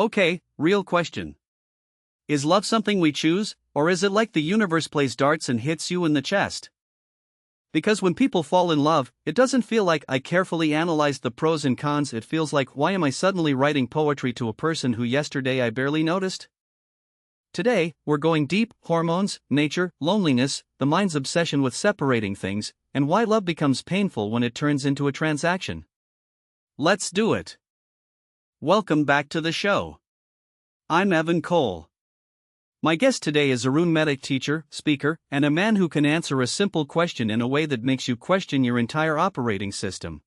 Okay, real question. Is love something we choose, or is it like the universe plays darts and hits you in the chest? Because when people fall in love, it doesn't feel like I carefully analyzed the pros and cons, it feels like why am I suddenly writing poetry to a person who yesterday I barely noticed? Today, we're going deep: hormones, nature, loneliness, the mind's obsession with separating things, and why love becomes painful when it turns into a transaction. Let's do it. Welcome back to the show. I'm Evan Cole. My guest today is Arun Medic, teacher, speaker, and a man who can answer a simple question in a way that makes you question your entire operating system.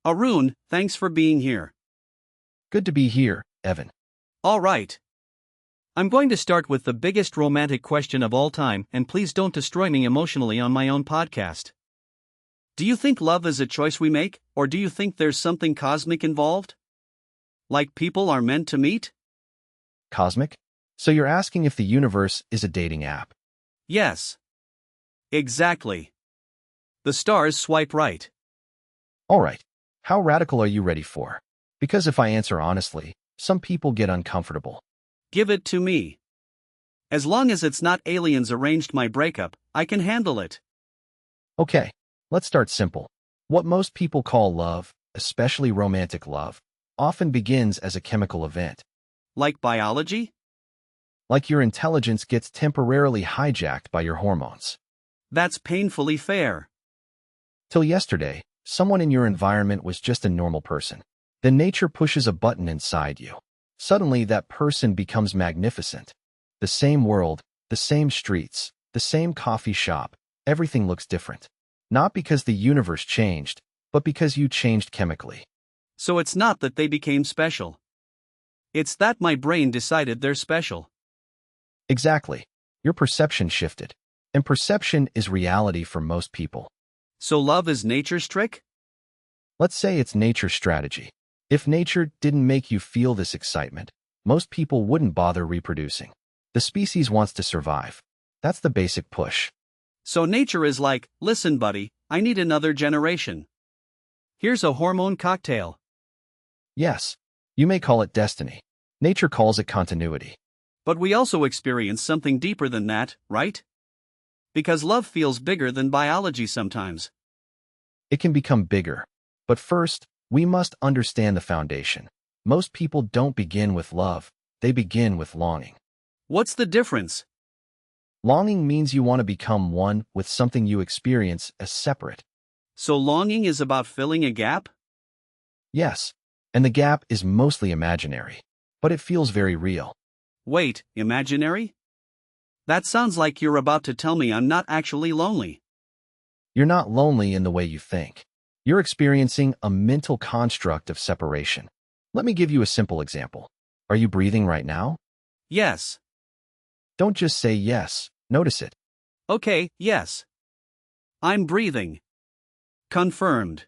Arun, thanks for being here. Good to be here, Evan. All right. I'm going to start with the biggest romantic question of all time, and please don't destroy me emotionally on my own podcast. Do you think love is a choice we make, or do you think there's something cosmic involved? Like people are meant to meet? Cosmic? So you're asking if the universe is a dating app? Yes. Exactly. The stars swipe right. All right. How radical are you ready for? Because if I answer honestly, some people get uncomfortable. Give it to me. As long as it's not aliens arranged my breakup, I can handle it. Okay, let's start simple. What most people call love, especially romantic love, often begins as a chemical event. Like biology? Like your intelligence gets temporarily hijacked by your hormones. That's painfully fair. Till yesterday, someone in your environment was just a normal person. Then nature pushes a button inside you. Suddenly that person becomes magnificent. The same world, the same streets, the same coffee shop, everything looks different. Not because the universe changed, but because you changed chemically. So it's not that they became special. It's that my brain decided they're special. Exactly. Your perception shifted. And perception is reality for most people. So love is nature's trick? Let's say it's nature's strategy. If nature didn't make you feel this excitement, most people wouldn't bother reproducing. The species wants to survive. That's the basic push. So nature is like, listen buddy, I need another generation. Here's a hormone cocktail. Yes, you may call it destiny. Nature calls it continuity. But we also experience something deeper than that, right? Because love feels bigger than biology sometimes. It can become bigger. But first, we must understand the foundation. Most people don't begin with love, they begin with longing. What's the difference? Longing means you want to become one with something you experience as separate. So longing is about filling a gap? Yes, and the gap is mostly imaginary, but it feels very real. Wait, imaginary? That sounds like you're about to tell me I'm not actually lonely. You're not lonely in the way you think. You're experiencing a mental construct of separation. Let me give you a simple example. Are you breathing right now? Yes. Don't just say yes, notice it. Okay, yes. I'm breathing. Confirmed.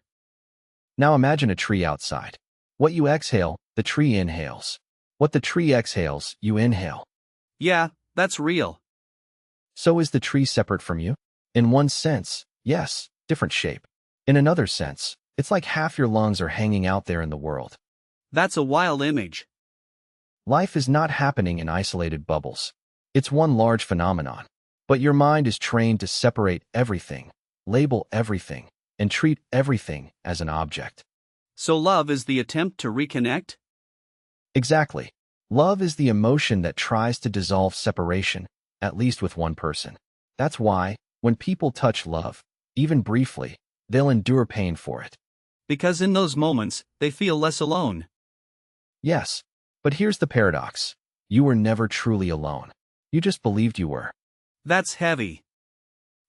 Now imagine a tree outside. What you exhale, the tree inhales. What the tree exhales, you inhale. Yeah, that's real. So is the tree separate from you? In one sense, yes, different shape. In another sense, it's like half your lungs are hanging out there in the world. That's a wild image. Life is not happening in isolated bubbles. It's one large phenomenon. But your mind is trained to separate everything, label everything, and treat everything as an object. So love is the attempt to reconnect? Exactly. Love is the emotion that tries to dissolve separation, at least with one person. That's why, when people touch love, even briefly, they'll endure pain for it. Because in those moments, they feel less alone. Yes, but here's the paradox. You were never truly alone. You just believed you were. That's heavy.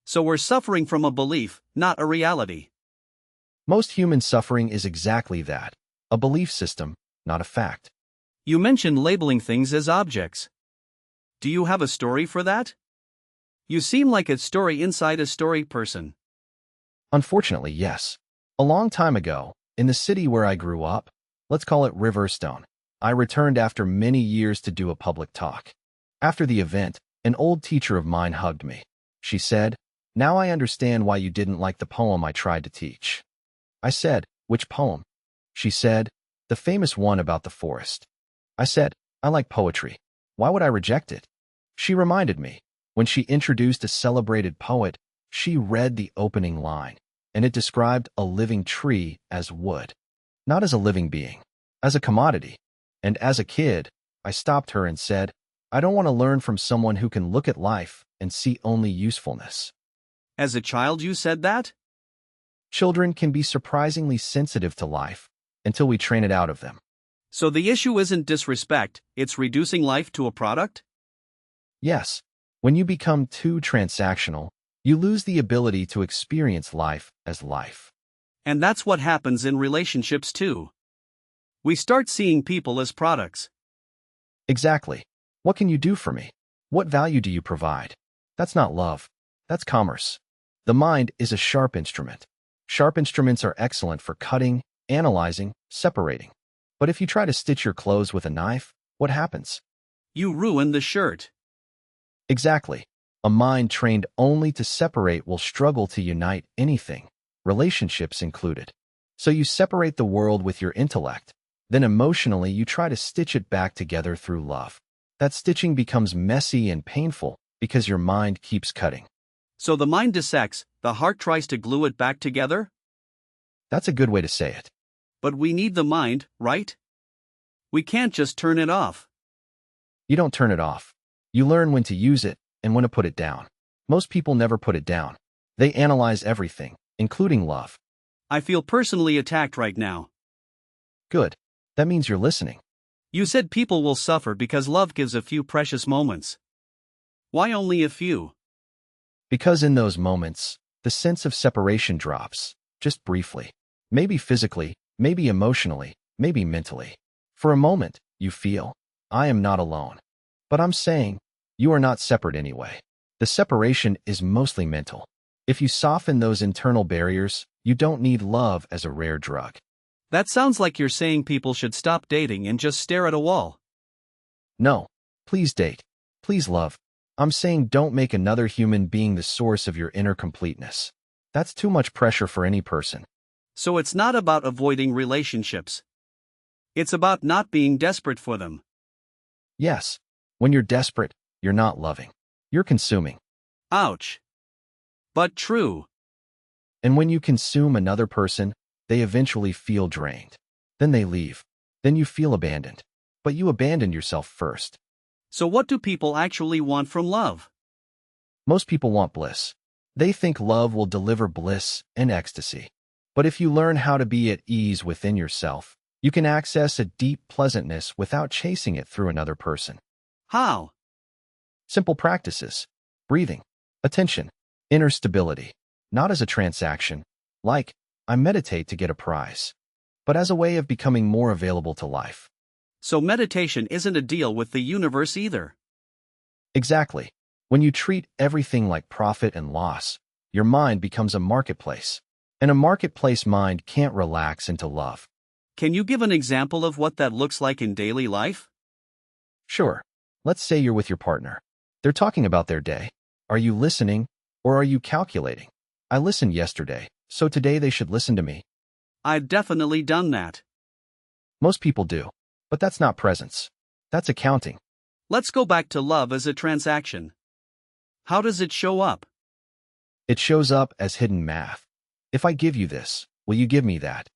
So we're suffering from a belief, not a reality. Most human suffering is exactly that. A belief system, not a fact. You mentioned labeling things as objects. Do you have a story for that? You seem like a story inside a story person. Unfortunately, yes. A long time ago, in the city where I grew up, let's call it Riverstone, I returned after many years to do a public talk. After the event, an old teacher of mine hugged me. She said, "Now I understand why you didn't like the poem I tried to teach." I said, "Which poem?" She said, "The famous one about the forest." I said, I like poetry. Why would I reject it? She reminded me. When she introduced a celebrated poet, she read the opening line, and it described a living tree as wood. Not as a living being, as a commodity. And as a kid, I stopped her and said, I don't want to learn from someone who can look at life and see only usefulness. As a child, you said that? Children can be surprisingly sensitive to life until we train it out of them. So the issue isn't disrespect, it's reducing life to a product? Yes, when you become too transactional, you lose the ability to experience life as life. And that's what happens in relationships too. We start seeing people as products. Exactly. What can you do for me? What value do you provide? That's not love. That's commerce. The mind is a sharp instrument. Sharp instruments are excellent for cutting, analyzing, separating. But if you try to stitch your clothes with a knife, what happens? You ruin the shirt. Exactly. A mind trained only to separate will struggle to unite anything, relationships included. So you separate the world with your intellect. Then emotionally you try to stitch it back together through love. That stitching becomes messy and painful because your mind keeps cutting. So the mind dissects, the heart tries to glue it back together? That's a good way to say it. But we need the mind, right? We can't just turn it off. You don't turn it off. You learn when to use it and when to put it down. Most people never put it down. They analyze everything, including love. I feel personally attacked right now. Good. That means you're listening. You said people will suffer because love gives a few precious moments. Why only a few? Because in those moments, the sense of separation drops, just briefly. Maybe physically, maybe emotionally, maybe mentally. For a moment, you feel, I am not alone. But I'm saying, you are not separate anyway. The separation is mostly mental. If you soften those internal barriers, you don't need love as a rare drug. That sounds like you're saying people should stop dating and just stare at a wall. No. Please date. Please love. I'm saying don't make another human being the source of your inner completeness. That's too much pressure for any person. So it's not about avoiding relationships. It's about not being desperate for them. Yes. When you're desperate, you're not loving. You're consuming. Ouch. But true. And when you consume another person, they eventually feel drained. Then they leave. Then you feel abandoned. But you abandoned yourself first. So what do people actually want from love? Most people want bliss. They think love will deliver bliss and ecstasy. But if you learn how to be at ease within yourself, you can access a deep pleasantness without chasing it through another person. How? Simple practices. Breathing. Attention. Inner stability. Not as a transaction. Like, I meditate to get a prize. But as a way of becoming more available to life. So meditation isn't a deal with the universe either. Exactly. When you treat everything like profit and loss, your mind becomes a marketplace. And a marketplace mind can't relax into love. Can you give an example of what that looks like in daily life? Sure. Let's say you're with your partner. They're talking about their day. Are you listening, or are you calculating? I listened yesterday, so today they should listen to me. I've definitely done that. Most people do. But that's not presence. That's accounting. Let's go back to love as a transaction. How does it show up? It shows up as hidden math. If I give you this, will you give me that?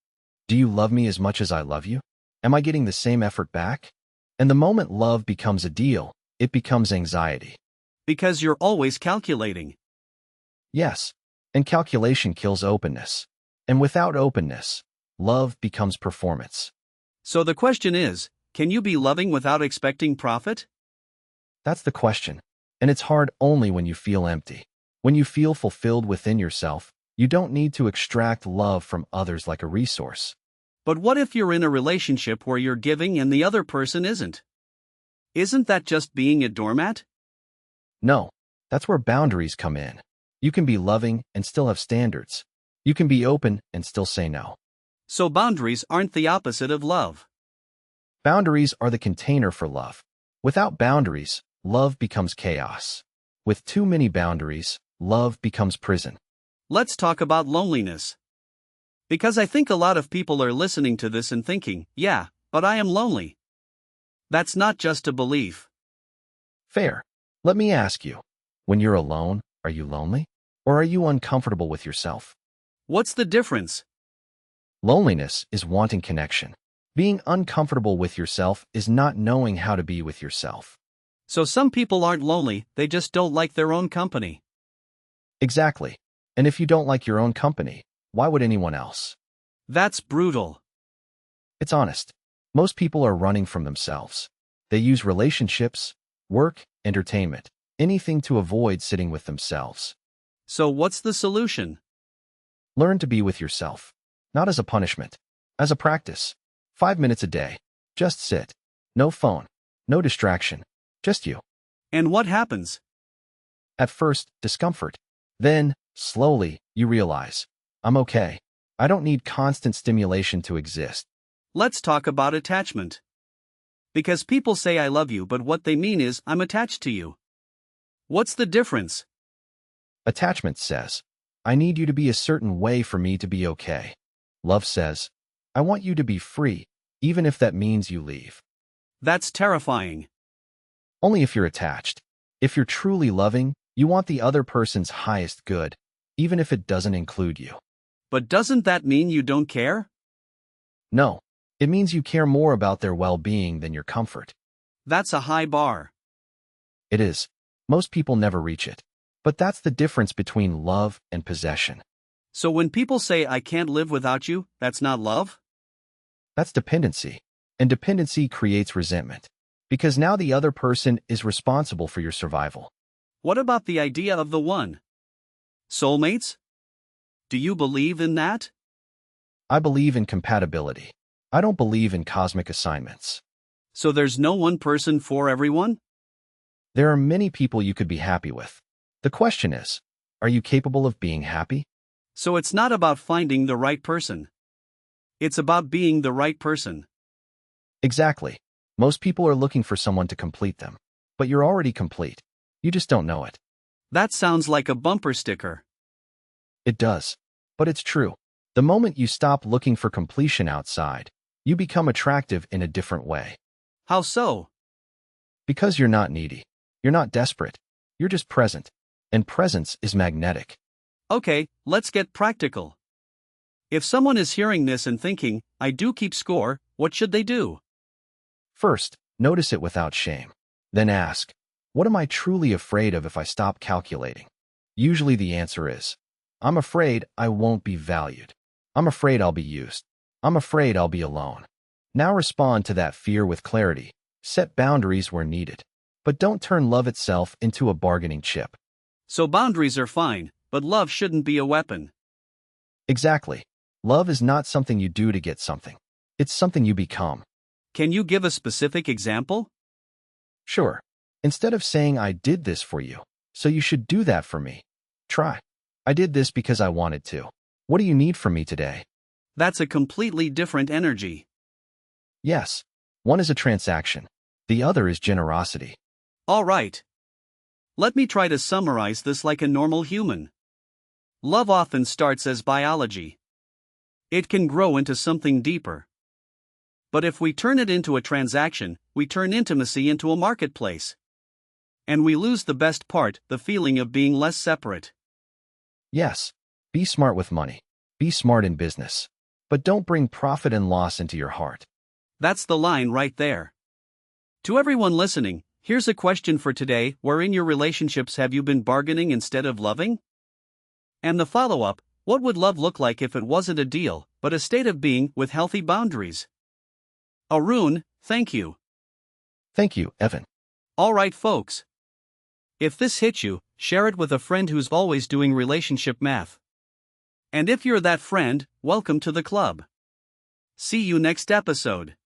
Do you love me as much as I love you? Am I getting the same effort back? And the moment love becomes a deal, it becomes anxiety. Because you're always calculating. Yes. And calculation kills openness. And without openness, love becomes performance. So the question is, can you be loving without expecting profit? That's the question. And it's hard only when you feel empty. When you feel fulfilled within yourself, you don't need to extract love from others like a resource. But what if you're in a relationship where you're giving and the other person isn't? Isn't that just being a doormat? No. That's where boundaries come in. You can be loving and still have standards. You can be open and still say no. So boundaries aren't the opposite of love. Boundaries are the container for love. Without boundaries, love becomes chaos. With too many boundaries, love becomes prison. Let's talk about loneliness. Because I think a lot of people are listening to this and thinking, yeah, but I am lonely. That's not just a belief. Fair. Let me ask you, when you're alone, are you lonely? Or are you uncomfortable with yourself? What's the difference? Loneliness is wanting connection. Being uncomfortable with yourself is not knowing how to be with yourself. So some people aren't lonely, they just don't like their own company. Exactly. And if you don't like your own company, why would anyone else? That's brutal. It's honest. Most people are running from themselves. They use relationships, work, entertainment, anything to avoid sitting with themselves. So what's the solution? Learn to be with yourself. Not as a punishment. As a practice. 5 minutes a day. Just sit. No phone. No distraction. Just you. And what happens? At first, discomfort. Then, slowly, you realize, I'm okay. I don't need constant stimulation to exist. Let's talk about attachment. Because people say I love you, but what they mean is I'm attached to you. What's the difference? Attachment says, I need you to be a certain way for me to be okay. Love says, I want you to be free, even if that means you leave. That's terrifying. Only if you're attached. If you're truly loving, you want the other person's highest good, even if it doesn't include you. But doesn't that mean you don't care? No, it means you care more about their well-being than your comfort. That's a high bar. It is. Most people never reach it. But that's the difference between love and possession. So when people say I can't live without you, that's not love? That's dependency. And dependency creates resentment. Because now the other person is responsible for your survival. What about the idea of the one? Soulmates? Do you believe in that? I believe in compatibility. I don't believe in cosmic assignments. So there's no one person for everyone? There are many people you could be happy with. The question is, are you capable of being happy? So it's not about finding the right person. It's about being the right person. Exactly. Most people are looking for someone to complete them. But you're already complete. You just don't know it. That sounds like a bumper sticker. It does. But it's true. The moment you stop looking for completion outside, you become attractive in a different way. How so? Because you're not needy. You're not desperate. You're just present. And presence is magnetic. Okay, let's get practical. If someone is hearing this and thinking, I do keep score, what should they do? First, notice it without shame. Then ask, what am I truly afraid of if I stop calculating? Usually the answer is, I'm afraid I won't be valued. I'm afraid I'll be used. I'm afraid I'll be alone. Now respond to that fear with clarity. Set boundaries where needed. But don't turn love itself into a bargaining chip. So boundaries are fine, but love shouldn't be a weapon. Exactly. Love is not something you do to get something. It's something you become. Can you give a specific example? Sure. Instead of saying I did this for you, so you should do that for me, try. I did this because I wanted to. What do you need from me today? That's a completely different energy. Yes. One is a transaction. The other is generosity. All right. Let me try to summarize this like a normal human. Love often starts as biology. It can grow into something deeper. But if we turn it into a transaction, we turn intimacy into a marketplace. And we lose the best part, the feeling of being less separate. Yes. Be smart with money. Be smart in business. But don't bring profit and loss into your heart. That's the line right there. To everyone listening, here's a question for today: where in your relationships have you been bargaining instead of loving? And the follow-up: what would love look like if it wasn't a deal, but a state of being with healthy boundaries? Arun, thank you. Thank you, Evan. Alright folks. If this hit you, share it with a friend who's always doing relationship math. And if you're that friend, welcome to the club. See you next episode.